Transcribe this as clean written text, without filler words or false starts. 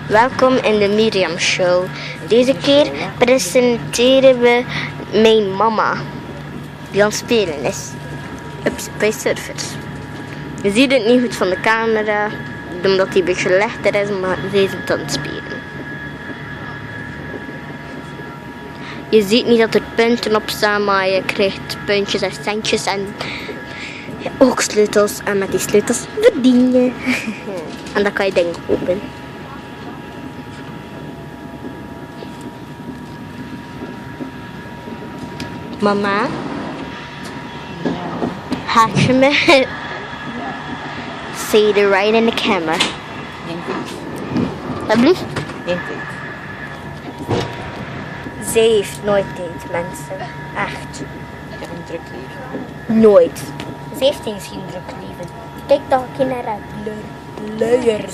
Welkom in de Miriam Show. Deze keer presenteren we mijn mama, die aan het spelen is bij surfers. Je ziet het niet goed van de camera, omdat hij een beetje lichter is, maar zij is aan het spelen. Je ziet niet dat er punten op staan, maar je krijgt puntjes en centjes en ook sleutels. En met die sleutels verdien je. En dan kan je dingen kopen. Mama, haat je me? Say it right in the camera. Wat blieft? Zij heeft nooit tijd, mensen. Echt. Ik heb een druk leven. Nooit. Ze heeft eens geen druk leven. Kijk toch een keer naar haar luier.